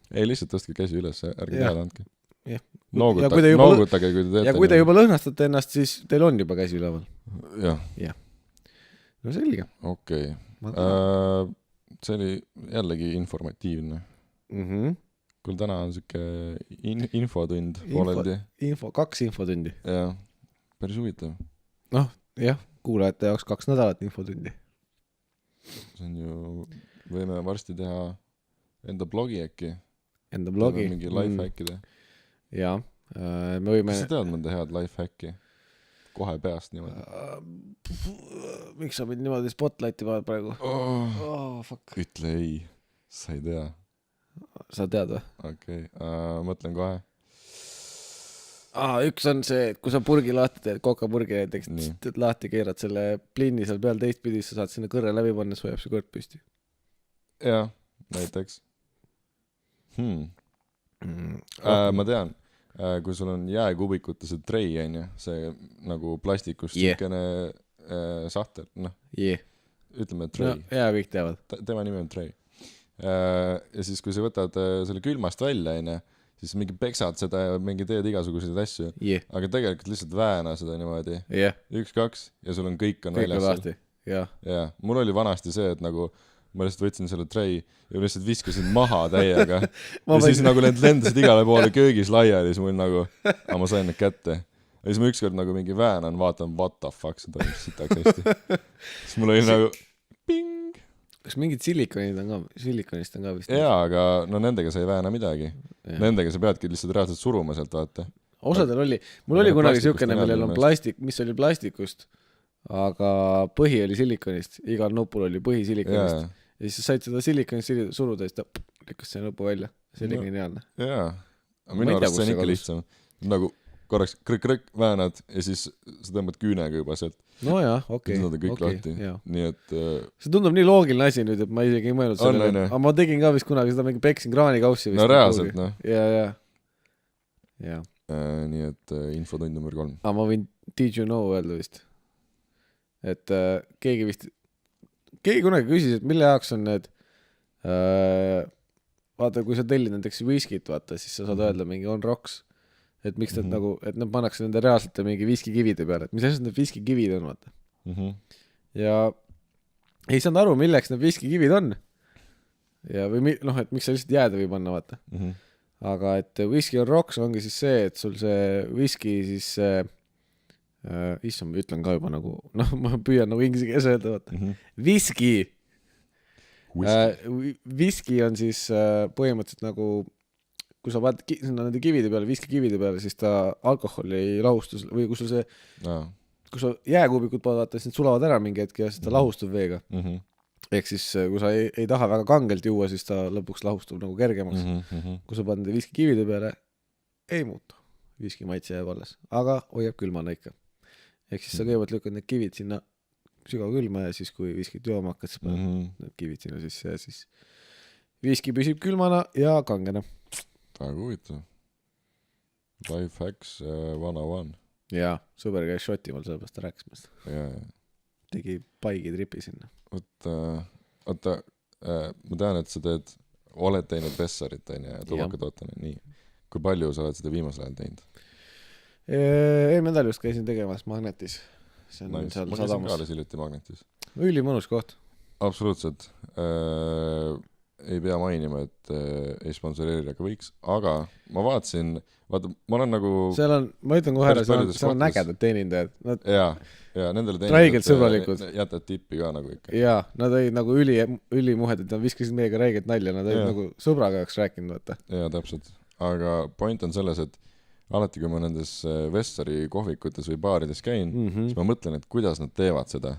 Ei, lihtsalt tõstke käsi üles, ärge teada andke. Noogutage, kui te teete. Ja kui te juba lõhnastate ennast, siis teil on juba käsi üleval. Jah. No selge. Okei. See oli jällegi informatiivne. Kui täna on siuke infotund pooleldi. 2 infotundi. Jah, päris huvitav. Jah, kuulajate jaoks 2 nädalat infotundi. See on ju, võime varsti teha enda blogi äkki. Enda blogi. Mingi lifehackide. Jaa, me võime... Kas sa tead mõnda head lifehacki? Kohe peast niimoodi. Miks sa mind niimoodi spotlighti vaad praegu? Fuck. Ütle ei, sa ei tea. Sa tead või? Okei, mõtlen kohe. Üks on see, et kui sa purgi lahti teed, kokapurgi näiteks, teed lahti, keerad selle plinni seal peal teistpidi, sa saad sinna kõrre läbi panna, siis hoiab see kõrd püsti. Jah, näiteks. Ma tean. Kui sul on jääkubikute see tray, see nagu plastikust sükene sahtel, ütleme tray. Jaa, kõik teavad. Tema nimi on tray. Ja siis, kui sa võtad selle külmast välja, siis mingi peksad seda ja mingi teed igasuguseid asju. Aga tegelikult lihtsalt vääna seda niimoodi. 1-2 ja sul on kõik on väljas. Kõik on lahti, jah. Mul oli vanasti see, et nagu ma lihtsalt võtsin selle tray ja lihtsalt viskasin maha täiega. Ja siis nagu need lendasid igale poole köögis laiali, siis mul nagu, ma sain need kätte. Ja siis ma ükskord nagu mingi väänan, vaatan, what the fuck, see toimub sitaks hästi. Siis mul oli nagu ping. Kas mingid silikonist on ka vist? Jaa, aga no nendega sa ei vääna midagi. Nendega sa peadki lihtsalt reaalselt suruma sealt, vaata. Osadel oli, mul oli kunagi siukene, millel on plastik, mis oli plastikust, aga põhi oli silikonist. Igal nupul oli põhi silikonist. Ja siis sa said seda silikonist suruda ja siis ta lükkas see nupu välja. See oli geniaalne. Jaa, minu arust see on ikka lihtsam. Nagu korraks krõk-krõk väänad ja siis sa tõmbad küünega juba sealt. No jaa, okei. Siis nad on kõik lahti. Nii et... See tundub nii loogiline asi nüüd, et ma isegi ei mõelnud sellele. Aga ma tegin ka vist kunagi seda mingi peksin kraanikaussi. No reaalselt, noh. Jaa. Nii et infotund number 3. Aga ma võin did you know öelda vist. Et keegi kunagi küsis, et mille jaoks on need vaata, kui sa tellid näiteks viskit, vaata, siis sa saad öelda mingi on rocks. et miks need nagu, et nad pannakse nende reaalsete mingi viskikivide peale, et mis asjad need viskikivid on, vaata. Ja ei saanud aru, milleks need viskikivid on. Ja või noh, et miks sa lihtsalt jääda või panna, vaata. Aga et Whiskey on Rocks ongi siis see, et sul see whisky siis issand, ma ütlen ka juba nagu, noh, ma püüan nagu inglise keeles öelda, vaata. Whisky on siis põhimõtteliselt nagu kui sa vaatad sinna nende kivide peale, viskikivide peale, siis ta alkoholi ei lahustus või kui sul see kui sa jääkuubikud vaata, siis need sulavad ära mingi hetk ja siis ta lahustub veega. Ehk siis kui sa ei taha väga kangelt juua, siis ta lõpuks lahustub nagu kergemaks. Kui sa paned viskikivide peale, ei muutu. Viski maitse jääb alles, aga hoiab külmana ikka. Ehk siis sa kõigepealt lükkad need kivid sinna sügav külma ja siis kui viskit jooma hakkad, siis paned need kivid sinna sisse ja siis viski püsib külmana ja kangena. Väga huvitav. Life hacks 101. Jaa, sõber käis Šotimaal, sellepärast ta rääkis meist. Tegi paigi tripi sinna. Oota, ma tean, et sa oled teinud Vessarit ja tubakatootena. Nii. Kui palju sa oled seda viimasel ajal teinud? Eelmine just käisin tegemas Magnetis. See on seal sadamas. Ma käisin ka alles hiljuti Magnetis. Ülimõnus koht. Absoluutselt. Ei pea mainima, et ei sponsoreeri, aga võiks, aga ma vaatasin, vaata, ma olen nagu seal on, ma ütlen kohe ära, seal on ägedad teenindajad ja nendele räigelt sõbralikud jätad tippi ka nagu ikka ja nad olid nagu ülimuhed, et nad viskasid meiega räigelt nalja, nad olid nagu sõbraga jaoks rääkinud, vaata. Ja täpselt, aga point on selles, et alati kui ma nendes Vessari kohvikutes või baarides käin, siis ma mõtlen, et kuidas nad teevad seda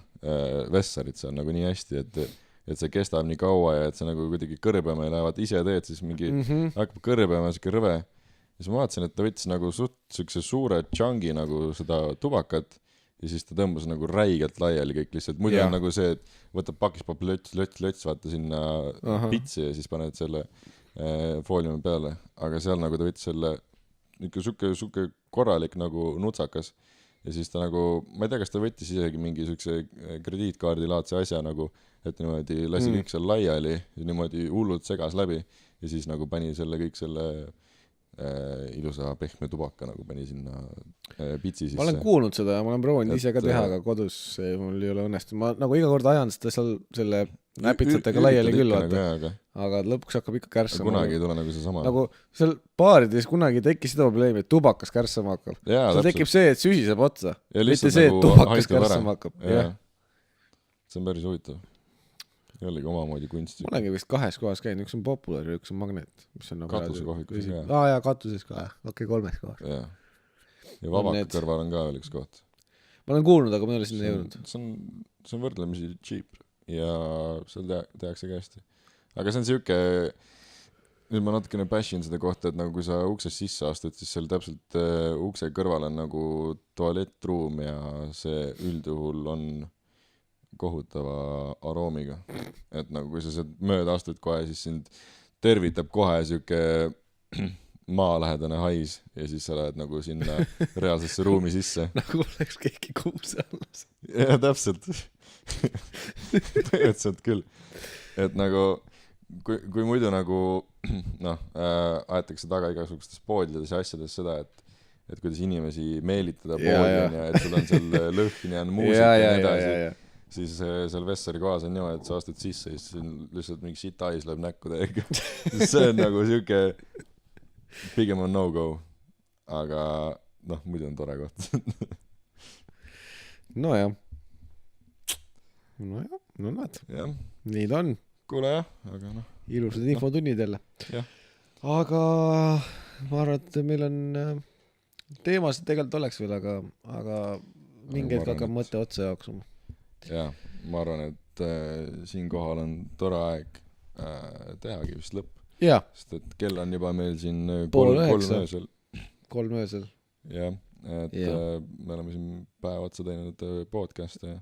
Vessarit, see on nagu nii hästi, et see kestab nii kaua ja et see nagu kuidagi kõrbema ja lähevad ise teed, siis mingi hakkab kõrbema ja siuke rõve. Ja siis ma vaatasin, et ta võttis nagu siukse suure chungi nagu seda tubakat ja siis ta tõmbas nagu räigelt laiali kõik lihtsalt. Muidu on nagu see, et võtab pakis pop löts, vaata sinna pitsi ja siis paned selle fooliumi peale. Aga seal nagu ta võttis selle ikka suke korralik nagu nutsakas ja siis ta nagu, ma ei tea, kas ta võttis isegi mingi siukse krediitkaardi laadse asja nagu et niimoodi lasi kõik seal laiali ja niimoodi hullult segas läbi ja siis nagu pani selle kõik selle ilusa pehme tubaka nagu pani sinna pitsi sisse. Ma olen kuulnud seda ja ma olen proovinud ise ka teha, aga kodus mul ei ole õnnestu. Ma nagu iga kord ajan seda seal selle näpitsatega laiali küll, vaata. Aga lõpuks hakkab ikka kärssama. Kunagi ei tule nagu see sama. Nagu seal baarides kunagi tekkis seda probleemi, et tubakas kärssama hakkab. Seal tekib see, et süsi saab otsa. Mitte see, et tubakas kärssama hakkab. See on päris huvitav. Jällegi omamoodi kunsti. Ma olengi vist 2 kohas käinud, üks on Popular ja üks on Magnet. Katuse kohvikus ka. Ja katuses ka. Okei, 3 kohas. Ja Vabaka kõrval on ka veel üks koht. Ma olen kuulnud, aga ma ei ole sinna jõudnud. See on võrdlemisi cheap ja seal tehakse ka hästi. Aga see on siuke, nüüd ma natukene bashin seda kohta, et nagu kui sa uksest sisse astud, siis seal täpselt ukse kõrval on nagu tualettruum ja see üldjuhul on kohutava aroomiga. Et nagu kui sa sealt mööda astud kohe, siis sind tervitab kohe siuke maalähedane hais ja siis sa lähed nagu sinna reaalsesse ruumi sisse. Nagu oleks keegi kuuse alles. Ja täpselt. Põhimõtteliselt küll. Et nagu kui muidu nagu aetakse taga igasugustes poodides ja asjades seda, et kuidas inimesi meelitada poodi ja et sul on seal lõhn ja muusika ja edasi. Siis seal Vessari kohas on niimoodi, et sa astud sisse ja siis lihtsalt mingi shit eyes läheb näkku täiega. See on nagu siuke pigem on no-go. Aga muidu on tore koht. Nojah. No näed. Nii ta on. Kuule jah, aga ilusad infotunnid jälle. Aga ma arvan, et meil on teemasid tegelikult oleks veel, aga mingeid hakkab mõte otsa jooksuma. Ja, ma arvan, et siin kohal on tore aeg tehagi vist lõpp. Jaa. Sest et kell on juba meil siin 3 öösel. 3 öösel. Jah, et me oleme siin päev otsa teinud podcast'e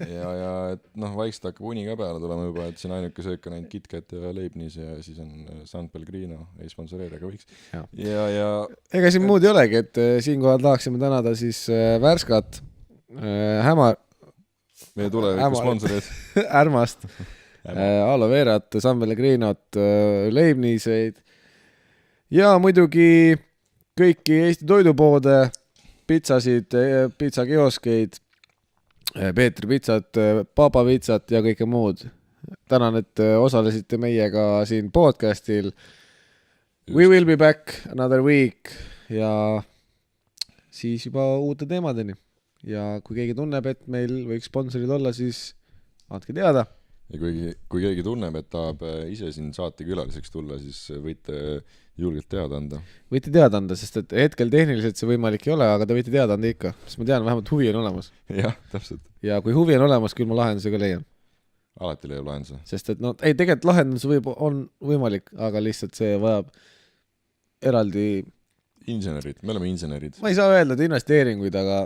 ja et vaikselt hakkab uni ka peale tulema juba, et siin ainuke söök on ainult KitKat ja Leibniz ja siis on San Pellegrino, ei sponsoreeri, aga võiks. Ja ega siin muud ei olegi, et siinkohal tahaksime tänada siis Värskat meie tuleviku sponsorid Ärmast, Aloe Verat, San Pellegrinot, Leibnizeid ja muidugi kõiki Eesti toidupoode, pitsasid, pitsakioskeid, Peetri pitsat, Papa pitsat ja kõike muud. Tänan, et osalesite meiega siin podcastil. We will be back another week ja siis juba uute teemadeni. Ja kui keegi tunneb, et meil võiks sponsorid olla, siis andke teada. Ja kui keegi tunneb, et tahab ise siin saate külaliseks tulla, siis võite julgelt teada anda. Võite teada anda, sest et hetkel tehniliselt see võimalik ei ole, aga te võite teada anda ikka, sest ma tean, vähemalt huvi on olemas. Jah, täpselt. Ja kui huvi on olemas, küll ma lahenduse ka leian. Alati leiab lahenduse. Sest et tegelikult lahendus on võimalik, aga lihtsalt see vajab eraldi... Insenerid, me oleme insenerid. Ma ei saa öelda, et investeeringuid, aga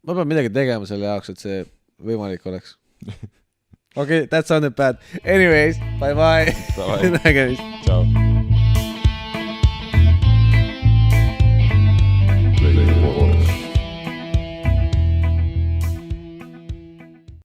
ma pean midagi tegema selle jaoks, et see võimalik oleks. Okay, that sounded bad. Anyways, bye-bye. Nägemist. Ciao.